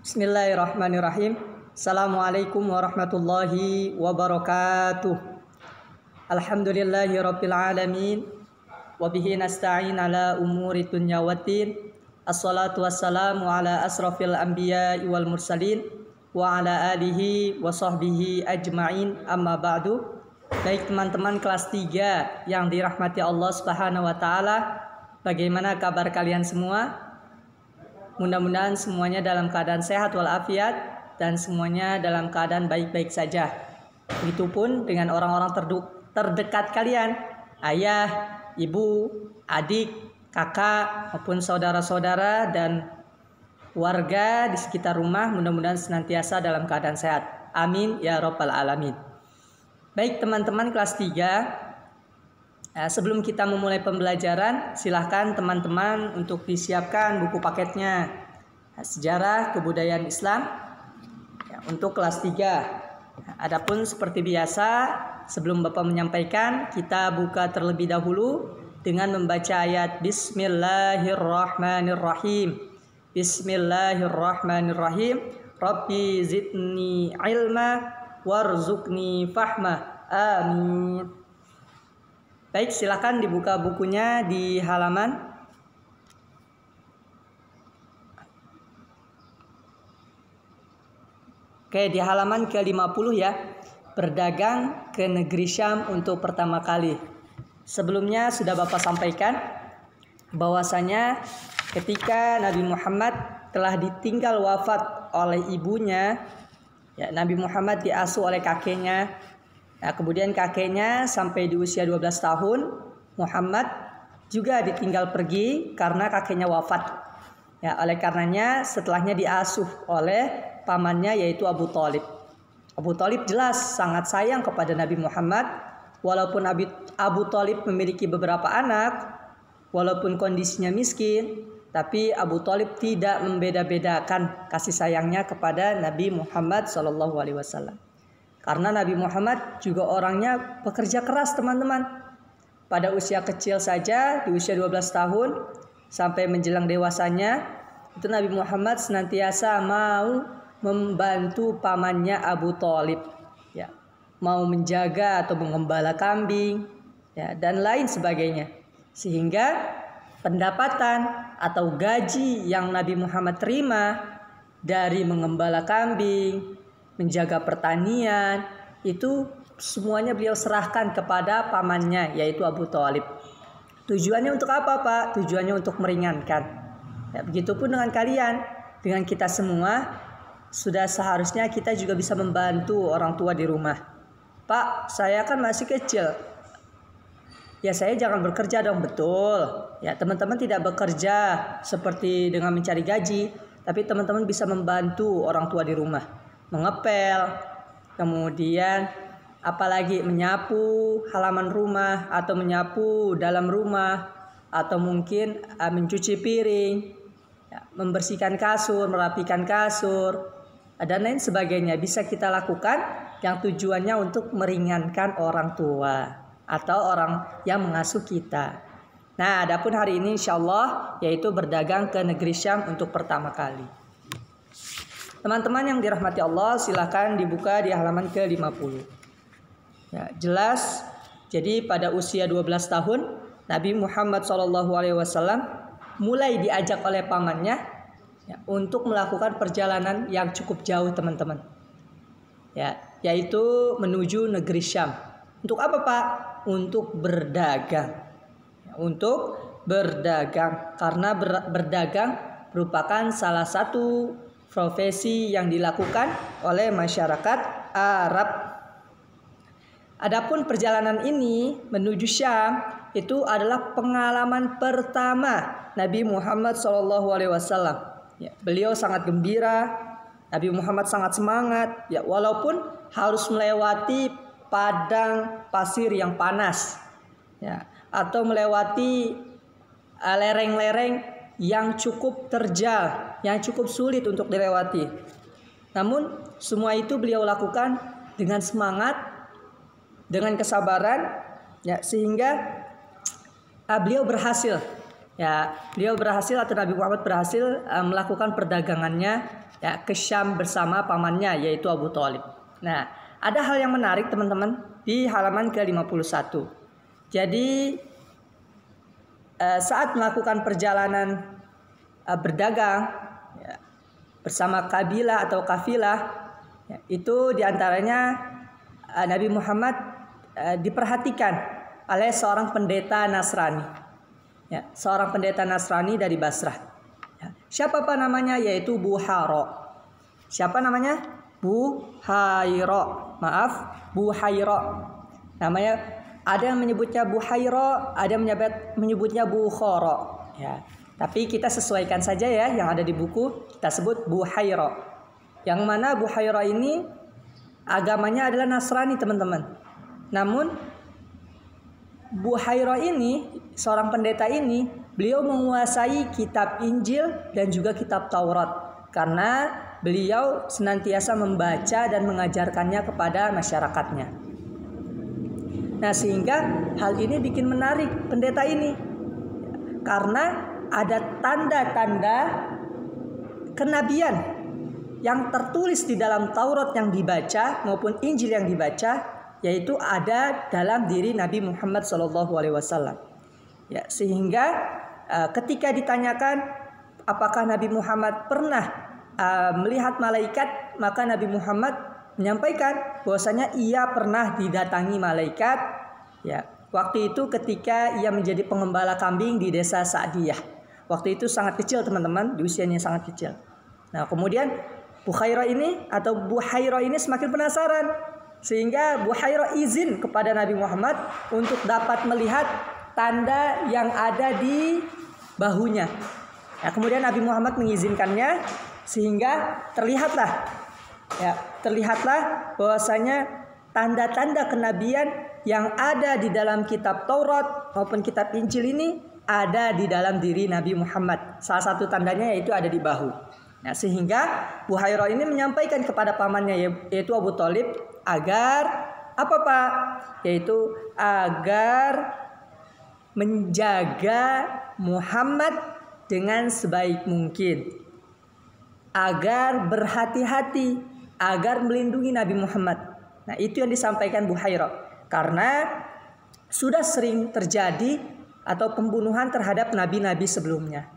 Bismillahirrahmanirrahim. Assalamualaikum warahmatullahi wabarakatuh. Alhamdulillahi rabbil alamin. Wabihi nasta'in ala umuri dunya waddin. Assalatu wassalamu ala asrafil anbiya'i wal mursalin wa ala alihi wa sahbihi ajma'in, amma ba'du. Baik teman-teman kelas 3 yang dirahmati Allah Subhanahu wa taala, bagaimana kabar kalian semua? Mudah-mudahan semuanya dalam keadaan sehat walafiat dan semuanya dalam keadaan baik-baik saja. Begitupun dengan orang-orang terdekat kalian, ayah, ibu, adik, kakak, maupun saudara-saudara dan warga di sekitar rumah, mudah-mudahan senantiasa dalam keadaan sehat. Amin ya rabbal alamin. Baik teman-teman kelas 3, sebelum kita memulai pembelajaran, silahkan teman-teman untuk disiapkan buku paketnya Sejarah Kebudayaan Islam untuk kelas 3. Adapun seperti biasa, sebelum Bapak menyampaikan, kita buka terlebih dahulu dengan membaca ayat Bismillahirrahmanirrahim. Bismillahirrahmanirrahim. Rabbi zidni ilma warzuqni fahma. Amin. Baik, silakan dibuka bukunya di halaman di halaman ke-50 ya. Berdagang ke negeri Syam untuk pertama kali. Sebelumnya sudah Bapak sampaikan bahwasanya ketika Nabi Muhammad telah ditinggal wafat oleh ibunya, ya, Nabi Muhammad diasuh oleh kakeknya. Nah, kemudian kakeknya sampai di usia 12 tahun, Muhammad juga ditinggal pergi karena kakeknya wafat. Ya, oleh karenanya setelahnya diasuh oleh pamannya yaitu Abu Thalib. Abu Thalib jelas sangat sayang kepada Nabi Muhammad. Walaupun Abu Thalib memiliki beberapa anak, walaupun kondisinya miskin, tapi Abu Thalib tidak membeda-bedakan kasih sayangnya kepada Nabi Muhammad SAW. Karena Nabi Muhammad juga orangnya pekerja keras teman-teman. Pada usia kecil saja, di usia 12 tahun sampai menjelang dewasanya, itu Nabi Muhammad senantiasa mau membantu pamannya Abu Thalib, ya, mau menjaga atau mengembala kambing, ya, dan lain sebagainya. Sehingga pendapatan atau gaji yang Nabi Muhammad terima dari mengembala kambing, menjaga pertanian, itu semuanya beliau serahkan kepada pamannya yaitu Abu Thalib. Tujuannya untuk apa, Pak? Tujuannya untuk meringankan. Ya, begitupun dengan kalian, dengan kita semua, sudah seharusnya kita juga bisa membantu orang tua di rumah. Pak, saya kan masih kecil. Ya, saya jangan bekerja dong, betul. Ya, teman-teman tidak bekerja seperti dengan mencari gaji, tapi teman-teman bisa membantu orang tua di rumah. Mengepel, kemudian apalagi menyapu halaman rumah atau menyapu dalam rumah, atau mungkin mencuci piring, ya, membersihkan kasur, merapikan kasur, dan lain sebagainya bisa kita lakukan yang tujuannya untuk meringankan orang tua atau orang yang mengasuh kita. Nah, adapun hari ini insyaallah yaitu berdagang ke negeri Syam untuk pertama kali. Teman-teman yang dirahmati Allah, silakan dibuka di halaman ke-50. Ya, jelas. Jadi pada usia 12 tahun Nabi Muhammad SAW mulai diajak oleh pamannya, ya, untuk melakukan perjalanan yang cukup jauh teman-teman. Ya, yaitu menuju negeri Syam. Untuk apa, Pak? Untuk berdagang. Ya, untuk berdagang. Karena berdagang merupakan salah satu profesi yang dilakukan oleh masyarakat Arab. Adapun perjalanan ini menuju Syam itu adalah pengalaman pertama Nabi Muhammad SAW. Ya, beliau sangat gembira, Nabi Muhammad sangat semangat, ya, walaupun harus melewati padang pasir yang panas, ya, atau melewati lereng-lereng yang cukup terjal, yang cukup sulit untuk dilewati. Namun semua itu beliau lakukan dengan semangat, dengan kesabaran, ya, sehingga beliau berhasil Ya, beliau berhasil atau Nabi Muhammad berhasil melakukan perdagangannya ya ke Syam bersama pamannya yaitu Abu Thalib. Nah, ada hal yang menarik teman-teman di halaman ke-51. Jadi saat melakukan perjalanan berdagang ya, bersama kabilah atau kafilah ya, itu diantaranya Nabi Muhammad diperhatikan oleh seorang pendeta Nasrani ya, seorang pendeta Nasrani dari Basrah ya. Siapa pak namanya? Yaitu Buhaira. Siapa namanya? Buhaira. Namanya ada yang menyebutnya Buhaira, ada yang menyebutnya Bukhara ya. Tapi kita sesuaikan saja ya, yang ada di buku kita sebut Buhaira. Yang mana Buhaira ini agamanya adalah Nasrani teman-teman. Namun Buhaira ini, seorang pendeta ini, beliau menguasai kitab Injil dan juga kitab Taurat. Karena beliau senantiasa membaca dan mengajarkannya kepada masyarakatnya. Nah, sehingga hal ini bikin menarik pendeta ini. Karena ada tanda-tanda kenabian yang tertulis di dalam Taurat yang dibaca maupun Injil yang dibaca, yaitu ada dalam diri Nabi Muhammad SAW. Ya, sehingga ketika ditanyakan apakah Nabi Muhammad pernah melihat malaikat, maka Nabi Muhammad menyampaikan bahwasanya ia pernah didatangi malaikat. Ya, waktu itu ketika ia menjadi pengembala kambing di desa Sa'diyah. Waktu itu sangat kecil teman-teman, di usianya sangat kecil. Nah, kemudian Buhaira ini semakin penasaran. Sehingga Buhaira izin kepada Nabi Muhammad untuk dapat melihat tanda yang ada di bahunya. Nah, kemudian Nabi Muhammad mengizinkannya sehingga terlihatlah bahwasanya tanda-tanda kenabian yang ada di dalam kitab Taurat maupun kitab Injil ini ada di dalam diri Nabi Muhammad. Salah satu tandanya yaitu ada di bahu. Nah, sehingga Buhaira ini menyampaikan kepada pamannya yaitu Abu Thalib agar apa pak? Yaitu agar menjaga Muhammad dengan sebaik mungkin, agar berhati-hati, agar melindungi Nabi Muhammad. Nah, itu yang disampaikan Buhaira. Karena sudah sering terjadi atau pembunuhan terhadap nabi-nabi sebelumnya.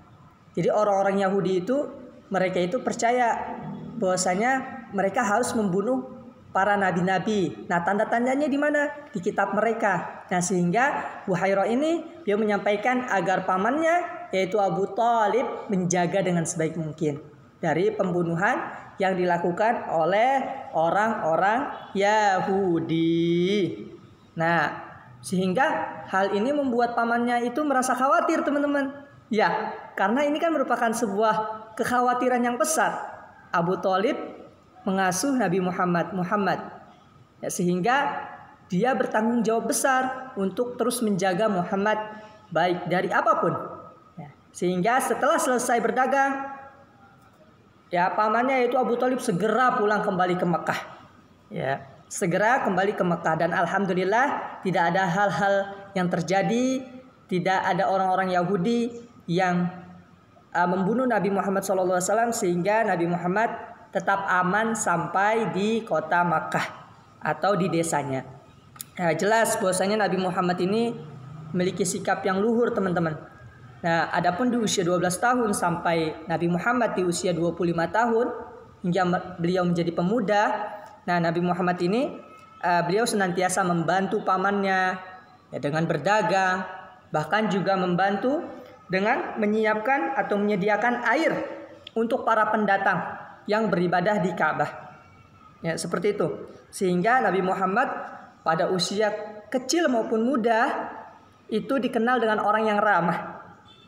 Jadi orang-orang Yahudi itu mereka itu percaya bahwasanya mereka harus membunuh para nabi-nabi. Nah, tanda-tandanya di mana? Di kitab mereka. Nah, sehingga Buhaira ini dia menyampaikan agar pamannya yaitu Abu Thalib menjaga dengan sebaik mungkin dari pembunuhan yang dilakukan oleh orang-orang Yahudi. Nah, sehingga hal ini membuat pamannya itu merasa khawatir teman-teman. Ya, karena ini kan merupakan sebuah kekhawatiran yang besar. Abu Thalib mengasuh Nabi Muhammad. Ya, sehingga dia bertanggung jawab besar untuk terus menjaga Muhammad baik dari apapun. Ya, sehingga setelah selesai berdagang, ya pamannya yaitu Abu Thalib segera pulang kembali ke Mekah. Ya, segera kembali ke Mekah dan alhamdulillah tidak ada hal-hal yang terjadi, tidak ada orang-orang Yahudi yang membunuh Nabi Muhammad SAW sehingga Nabi Muhammad tetap aman sampai di kota Makkah atau di desanya. Nah, jelas bahwasanya Nabi Muhammad ini memiliki sikap yang luhur teman-teman. Nah, adapun di usia 12 tahun sampai Nabi Muhammad di usia 25 tahun hingga beliau menjadi pemuda. Nah, Nabi Muhammad ini beliau senantiasa membantu pamannya ya, dengan berdagang, bahkan juga membantu dengan menyiapkan atau menyediakan air untuk para pendatang yang beribadah di Ka'bah. Ya, seperti itu. Sehingga Nabi Muhammad pada usia kecil maupun muda itu dikenal dengan orang yang ramah,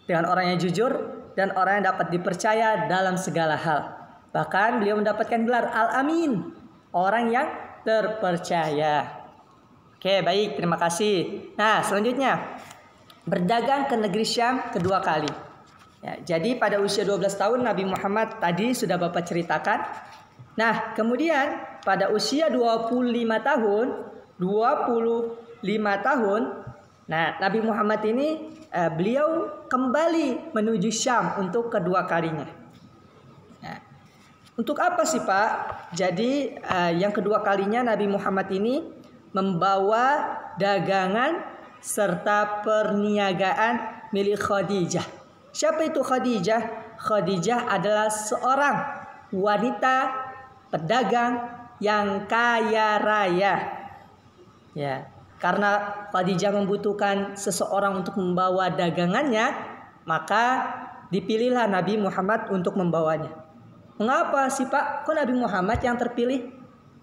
dengan orang yang jujur dan orang yang dapat dipercaya dalam segala hal. Bahkan beliau mendapatkan gelar Al-Amin, orang yang terpercaya. Oke, baik, terima kasih. Nah, selanjutnya berdagang ke negeri Syam kedua kali. Ya, jadi pada usia 12 tahun Nabi Muhammad tadi sudah Bapak ceritakan. Nah, kemudian pada usia 25 tahun, nah Nabi Muhammad ini beliau kembali menuju Syam untuk kedua kalinya. Nah, untuk apa sih Pak? Jadi yang kedua kalinya Nabi Muhammad ini membawa dagangan serta perniagaan milik Khadijah. Siapa itu Khadijah? Khadijah adalah seorang wanita pedagang yang kaya raya. Ya, karena Khadijah membutuhkan seseorang untuk membawa dagangannya, maka dipilihlah Nabi Muhammad untuk membawanya. Mengapa sih Pak? Kok Nabi Muhammad yang terpilih?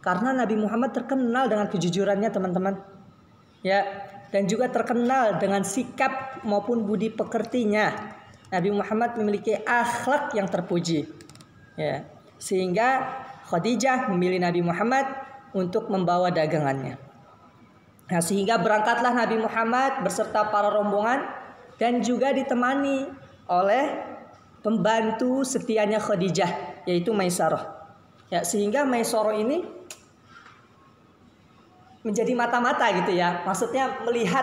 Karena Nabi Muhammad terkenal dengan kejujurannya teman-teman. Ya, dan juga terkenal dengan sikap maupun budi pekertinya. Nabi Muhammad memiliki akhlak yang terpuji. Ya, sehingga Khadijah memilih Nabi Muhammad untuk membawa dagangannya. Nah, sehingga berangkatlah Nabi Muhammad beserta para rombongan dan juga ditemani oleh pembantu setianya Khadijah, yaitu Maisarah. Ya, sehingga Maisarah ini menjadi mata-mata gitu ya. Maksudnya melihat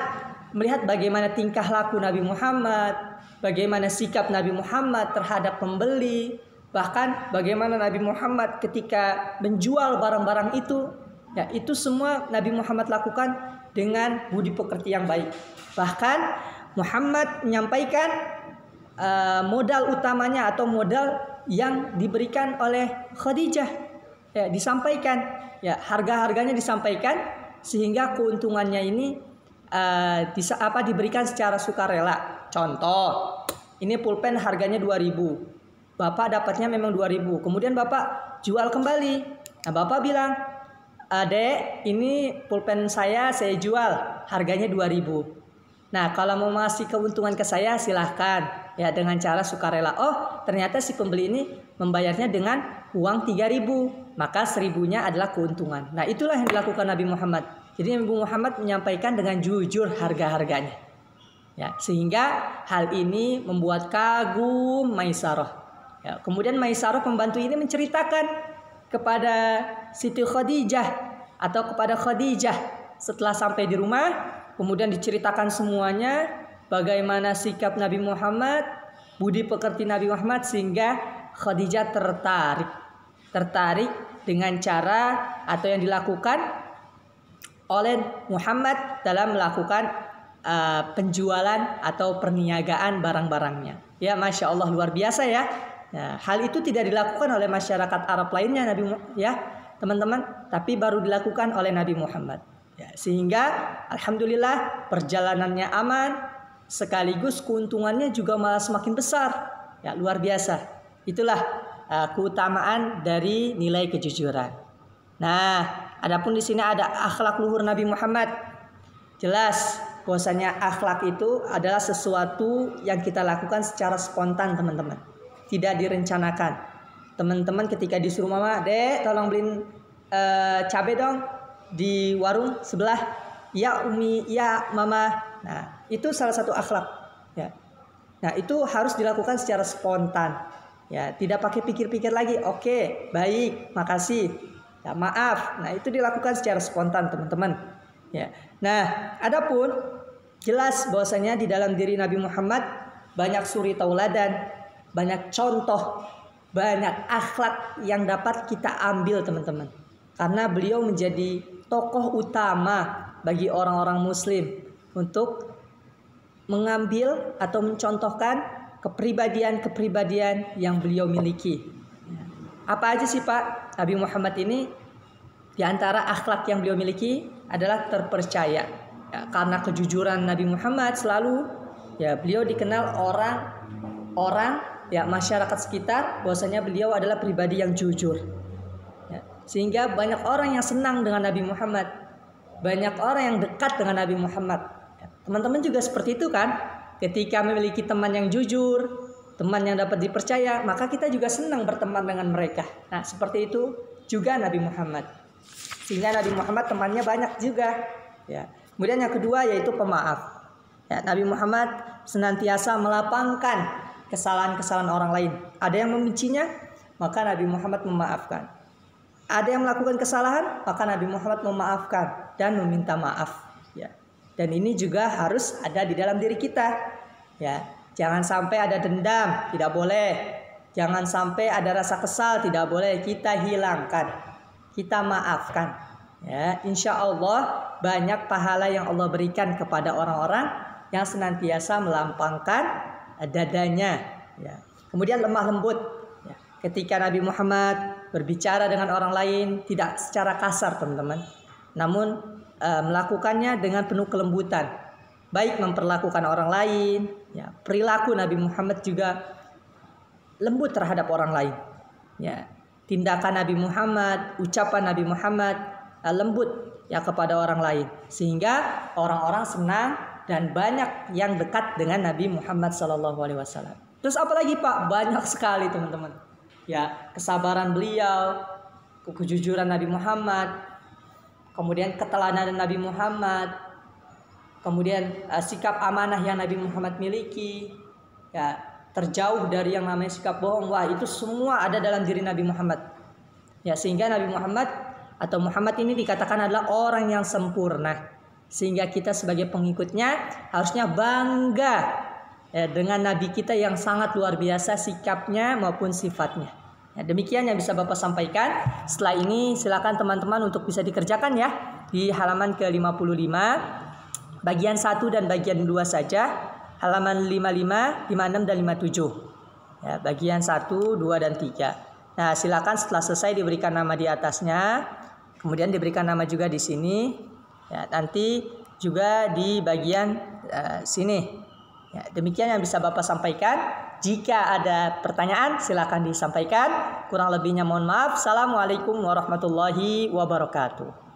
bagaimana tingkah laku Nabi Muhammad, bagaimana sikap Nabi Muhammad terhadap pembeli, bahkan bagaimana Nabi Muhammad ketika menjual barang-barang itu, ya itu semua Nabi Muhammad lakukan dengan budi pekerti yang baik. Bahkan Muhammad menyampaikan modal utamanya atau modal yang diberikan oleh Khadijah, ya disampaikan, ya harga-harganya disampaikan sehingga keuntungannya ini diberikan secara sukarela. Contoh, ini pulpen harganya 2.000. Bapak dapatnya memang 2.000. Kemudian Bapak jual kembali. Nah, Bapak bilang, "Dek, ini pulpen saya jual harganya 2.000. Nah, kalau mau ngasih keuntungan ke saya silahkan, ya dengan cara sukarela." Oh, ternyata si pembeli ini membayarnya dengan uang 3.000, maka 1.000-nya adalah keuntungan. Nah, itulah yang dilakukan Nabi Muhammad. Jadi Nabi Muhammad menyampaikan dengan jujur harga-harganya. Ya, sehingga hal ini membuat kagum Maisarah. Ya, kemudian Maisarah pembantu ini menceritakan kepada Siti Khadijah atau kepada Khadijah setelah sampai di rumah, kemudian diceritakan semuanya bagaimana sikap Nabi Muhammad, budi pekerti Nabi Muhammad, sehingga Khadijah tertarik dengan cara atau yang dilakukan oleh Muhammad dalam melakukan penjualan atau perniagaan barang-barangnya. Ya, Masya Allah, luar biasa ya. Ya, hal itu tidak dilakukan oleh masyarakat Arab lainnya, teman-teman, tapi baru dilakukan oleh Nabi Muhammad. Ya, sehingga alhamdulillah perjalanannya aman, sekaligus keuntungannya juga malah semakin besar. Ya, luar biasa. Itulah keutamaan dari nilai kejujuran. Nah, adapun di sini ada akhlak luhur Nabi Muhammad. Jelas bahwasanya akhlak itu adalah sesuatu yang kita lakukan secara spontan, teman-teman. Tidak direncanakan. Teman-teman ketika disuruh mama, "Dek, tolong beliin cabai dong di warung sebelah." "Ya Umi, ya Mama." Nah, itu salah satu akhlak. Ya. Nah, itu harus dilakukan secara spontan. Ya, tidak pakai pikir-pikir lagi. Oke, baik, makasih. Ya, maaf. Nah, itu dilakukan secara spontan, teman-teman. Ya. Nah, adapun jelas bahwasanya di dalam diri Nabi Muhammad banyak suri tauladan, banyak contoh, banyak akhlak yang dapat kita ambil, teman-teman. Karena beliau menjadi tokoh utama bagi orang-orang muslim untuk mengambil atau mencontohkan kepribadian-kepribadian yang beliau miliki. Apa aja sih Pak? Nabi Muhammad ini di antara akhlak yang beliau miliki adalah terpercaya. Ya, karena kejujuran Nabi Muhammad selalu, ya beliau dikenal orang ya masyarakat sekitar bahwasanya beliau adalah pribadi yang jujur. Ya, sehingga banyak orang yang senang dengan Nabi Muhammad, banyak orang yang dekat dengan Nabi Muhammad. Ya, teman-teman juga seperti itu kan? Ketika memiliki teman yang jujur, teman yang dapat dipercaya, maka kita juga senang berteman dengan mereka. Nah, seperti itu juga Nabi Muhammad. Sehingga Nabi Muhammad temannya banyak juga. Ya. Kemudian yang kedua yaitu pemaaf. Ya, Nabi Muhammad senantiasa melapangkan kesalahan-kesalahan orang lain. Ada yang membencinya, maka Nabi Muhammad memaafkan. Ada yang melakukan kesalahan, maka Nabi Muhammad memaafkan dan meminta maaf. Ya. Dan ini juga harus ada di dalam diri kita. Ya, jangan sampai ada dendam, tidak boleh. Jangan sampai ada rasa kesal, tidak boleh. Kita hilangkan, kita maafkan. Ya, insya Allah banyak pahala yang Allah berikan kepada orang-orang yang senantiasa melampangkan dadanya. Ya. Kemudian lemah lembut. Ya. Ketika Nabi Muhammad berbicara dengan orang lain tidak secara kasar, teman-teman, namun melakukannya dengan penuh kelembutan. Baik memperlakukan orang lain, ya, perilaku Nabi Muhammad juga lembut terhadap orang lain. Ya, tindakan Nabi Muhammad, ucapan Nabi Muhammad lembut ya kepada orang lain, sehingga orang-orang senang dan banyak yang dekat dengan Nabi Muhammad SAW. Terus apalagi Pak? Banyak sekali teman-teman. Ya, kesabaran beliau, kejujuran Nabi Muhammad, kemudian keteladanan Nabi Muhammad, kemudian sikap amanah yang Nabi Muhammad miliki, ya, terjauh dari yang namanya sikap bohong. Wah, itu semua ada dalam diri Nabi Muhammad. Ya, sehingga Nabi Muhammad atau Muhammad ini dikatakan adalah orang yang sempurna. Sehingga kita sebagai pengikutnya harusnya bangga ya, dengan Nabi kita yang sangat luar biasa sikapnya maupun sifatnya. Ya, demikian yang bisa Bapak sampaikan. Setelah ini silakan teman-teman untuk bisa dikerjakan ya di halaman ke-55 bagian 1 dan bagian 2 saja. Halaman 55, 56 dan 57. Ya, bagian 1, 2 dan 3. Nah, silakan setelah selesai diberikan nama di atasnya. Kemudian diberikan nama juga di sini. Ya, nanti juga di bagian sini. Ya, demikian yang bisa Bapak sampaikan. Jika ada pertanyaan silakan disampaikan. Kurang lebihnya mohon maaf. Assalamualaikum warahmatullahi wabarakatuh.